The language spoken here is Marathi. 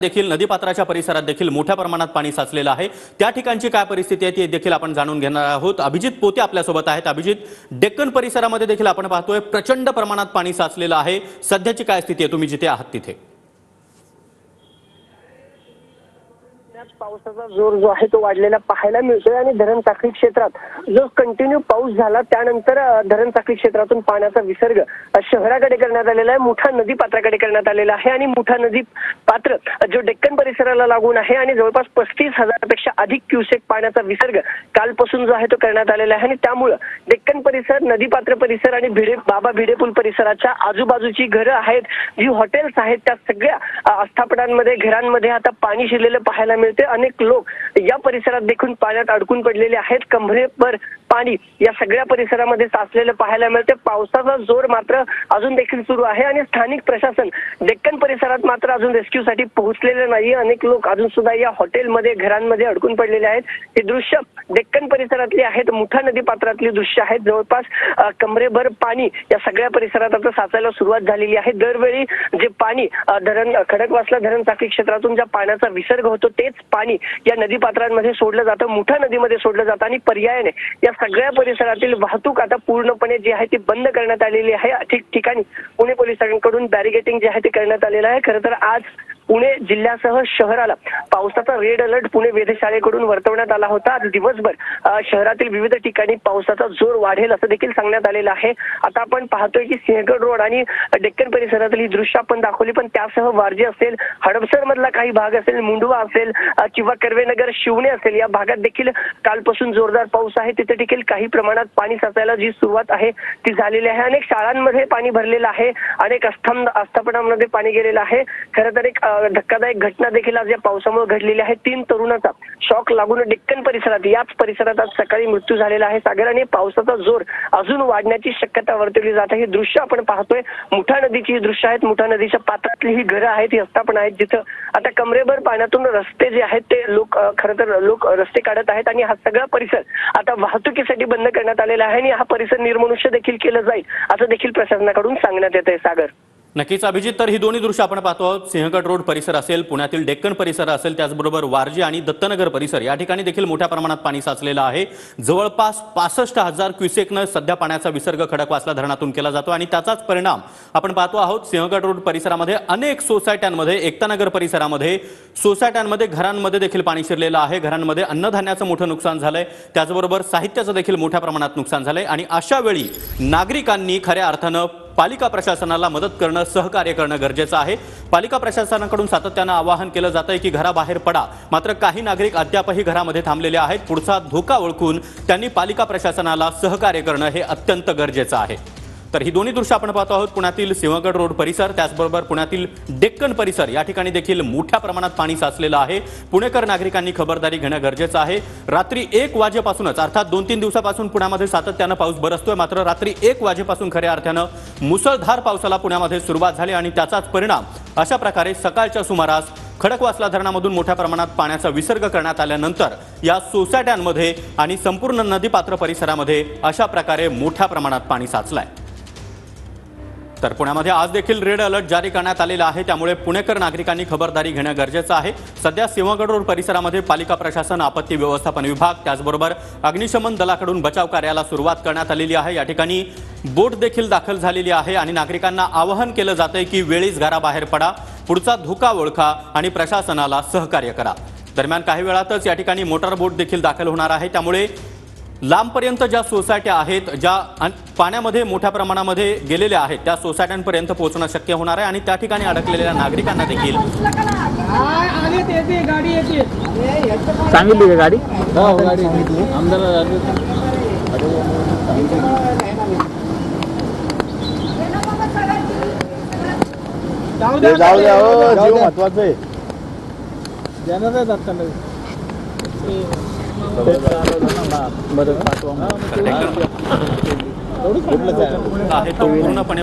देखील नदीपात्राच्या परिसरात देखील मोठ्या प्रमाणात पाणी साचलेलं आहे। त्या ठिकाणची काय परिस्थिती आहे ती देखील आपण जाणून घेणार आहोत। अभिजित पोते आपल्या सोबत आहेत। अभिजित, डेक्कन परिसरामध्ये देखील आपण पाहतोय प्रचंड प्रमाणात पाणी साचलेलं आहे। सध्याची काय स्थिती आहे तुम्ही जिथे आहात तिथे? पावसाचा जोर जो आहे तो वाढलेला पाहायला मिळतोय आणि धरण साखळी क्षेत्रात जो कंटिन्यू पाऊस झाला त्यानंतर धरण साखळी क्षेत्रातून पाण्याचा विसर्ग शहराकडे करण्यात आलेला आहे, मुठा नदी पात्राकडे करण्यात आलेला आहे आणि मुठा नदी पात्र जो डेक्कन परिसराला लागून आहे आणि जवळपास 35,000 पेक्षा अधिक क्युसेक पाण्याचा विसर्ग कालपासून जो आहे तो करण्यात आलेला आहे आणि त्यामुळे डेक्कन परिसर, नदीपात्र परिसर आणि बाबा भिडे पूल परिसराच्या आजूबाजूची घरं आहेत, जी हॉटेल्स आहेत, त्या सगळ्या आस्थापनांमध्ये घरांमध्ये आता पाणी शिरलेलं पाहायला मिळते। अनेक लोक या परिसरात देखील पाण्यात अडकून पडलेले आहेत। कमरेभर पाणी या सगळ्या परिसरामध्ये साचलेलं पाहायला मिळते। पावसाचा जोर मात्र अजून देखील सुरू आहे आणि स्थानिक प्रशासन डेक्कन परिसरात मात्र अजून रेस्क्यूसाठी पोहोचलेलं नाही। अनेक लोक अजून सुद्धा या हॉटेलमध्ये, घरांमध्ये अडकून पडलेले आहेत। हे दृश्य डेक्कन परिसरातली आहेत, मुठा नदी पात्रातली दृश्य आहेत। जवळपास कमरेभर पाणी या सगळ्या परिसरात आता साचायला सुरुवात झालेली आहे। दरवेळी जे पाणी धरण खडकवासला धरण साखळी क्षेत्रातून ज्या पाण्याचा विसर्ग होतो तेच पाणी या नदीपात्रांमध्ये सोडलं जातं, मुठा नदीमध्ये सोडलं जातं आणि पर्यायाने या सगळ्या परिसरातील वाहतूक आता पूर्णपणे जी आहे ती बंद करण्यात आलेली आहे। ठिकठिकाणी पुणे पोलिसांकडून बॅरिगेटिंग जे आहे ते करण्यात आलेलं आहे। खरं तर आज पुणे जिल्ह्यासह शहराला पावसाचा रेड अलर्ट पुणे वेधशाळेकडून वर्तवण्यात आला होता। आज दिवसभर शहरातील विविध ठिकाणी पावसाचा जोर वाढेल असं देखील सांगण्यात आलेलं आहे। आता आपण पाहतोय की सिंहगड रोड आणि डेक्कन परिसरातली दृश्य आपण दाखवली, पण त्यासह वारजे असेल, हडपसर मधला काही भाग असेल, मुंडवा असेल किंवा कर्वेनगर, शिवणे असेल, या भागात देखील कालपासून जोरदार पाऊस आहे। तिथे देखील काही प्रमाणात पाणी साचायला जी सुरुवात आहे ती झालेली आहे। अनेक शाळांमध्ये पाणी भरलेलं आहे, अनेक आस्थापनांमध्ये पाणी गेलेलं आहे। खरं तर एक धक्कादायक घटना देखील आज या पावसामुळे घडलेली आहे। 3 तरुणाचा शॉक लागून डेक्कन परिसरात, याच परिसरात आज सकाळी मृत्यू झालेला आहे। सागर, आणि पावसाचा जोर अजून वाढण्याची शक्यता वर्तवली जात आहे। हे दृश्य आपण पाहतोय मुठा नदीची ही दृश्य आहेत। मुठा नदीच्या पात्रातली ही घरं आहेत, ही आस्थापना आहेत, जिथं आता कमरेभर पाण्यातून रस्ते जे आहेत ते खरं तर लोक रस्ते काढत आहेत आणि हा सगळा परिसर आता वाहतुकीसाठी बंद करण्यात आलेला आहे आणि हा परिसर निर्मनुष्य देखील केलं जाईल असं देखील प्रशासनाकडून सांगण्यात येत आहे। सागर, नक्कीच अभिजित, तर ही दोन्ही दृश्य आपण पाहतो आहोत। सिंहगड रोड परिसर असेल, पुण्यातील डेक्कन परिसर असेल, त्याचबरोबर वारजे आणि दत्तनगर परिसर या ठिकाणी देखील मोठ्या प्रमाणात पाणी साचलेलं आहे। जवळपास 65,000 क्युसेकनं सध्या पाण्याचा विसर्ग खडकवासला धरणातून केला जातो आणि त्याचाच परिणाम आपण पाहतो आहोत। सिंहगड रोड परिसरामध्ये अनेक सोसायट्यांमध्ये, एकतानगर परिसरामध्ये सोसायट्यांमध्ये, घरांमध्ये देखील पाणी शिरलेलं आहे। घरांमध्ये अन्नधान्याचं मोठं नुकसान झालंय, त्याचबरोबर साहित्याचं देखील मोठ्या प्रमाणात नुकसान झालंय आणि अशा वेळी नागरिकांनी खऱ्या अर्थानं पालिका प्रशासनाला मदत करणं, सहकार्य करणं गरजेचं आहे। पालिका प्रशासनाकडून सातत्यानं आवाहन केलं जातंय की घराबाहेर पडा, मात्र काही नागरिक अद्यापही घरामध्ये थांबलेले आहेत। पुढचा धोका ओळखून त्यांनी पालिका प्रशासनाला सहकार्य करणं हे अत्यंत गरजेचं आहे। तर ही दोन्ही दृश्य आपण पाहतो आहोत। पुण्यातील सिंहगड रोड परिसर, त्याचबरोबर पुण्यातील डेक्कन परिसर या ठिकाणी देखील मोठ्या प्रमाणात पाणी साचलेलं आहे। पुणेकर नागरिकांनी खबरदारी घेणं गरजेचं आहे। रात्री 1 वाजेपासूनच, अर्थात 2-3 दिवसापासून पुण्यामध्ये सातत्यानं पाऊस बरसतोय, मात्र रात्री 1 वाजेपासून खऱ्या अर्थानं मुसळधार पावसाला पुण्यामध्ये सुरुवात झाली आणि त्याचाच परिणाम अशा प्रकारे सकाळच्या सुमारास खडकवासला धरणामधून मोठ्या प्रमाणात पाण्याचा विसर्ग करण्यात आल्यानंतर या सोसायट्यांमध्ये आणि संपूर्ण नदीपात्र परिसरामध्ये अशा प्रकारे मोठ्या प्रमाणात पाणी साचलंय। तर पुण्यामध्ये आज देखील रेड अलर्ट जारी करण्यात आलेला आहे, त्यामुळे पुणेकर नागरिकांनी खबरदारी घेणं गरजेचं आहे। सध्या सिंहगड रोड परिसरामध्ये पालिका प्रशासन, आपत्ती व्यवस्थापन विभाग, त्याचबरोबर अग्निशमन दलाकडून बचाव कार्याला सुरुवात करण्यात आलेली आहे। या ठिकाणी बोट देखील दाखल झालेली आहे आणि नागरिकांना आवाहन केलं जातंय की वेळीच घराबाहेर पडा, पुढचा धोका ओळखा आणि प्रशासनाला सहकार्य करा। दरम्यान काही वेळातच या ठिकाणी मोटार बोट देखील दाखल होणार आहे, त्यामुळे लांबपर्यंत ज्या सोसायट्या आहेत, ज्या पाण्यामध्ये मोठ्या प्रमाणामध्ये गेलेल्या आहेत, त्या सोसायट्यांपर्यंत पोहोचणं शक्य होणार आहे आणि त्या ठिकाणी अडकलेल्या नागरिकांना देखील सांगितली गाडी जाऊ द्या, जीव महत्वाचं आहे। आहे तो पूर्णपणे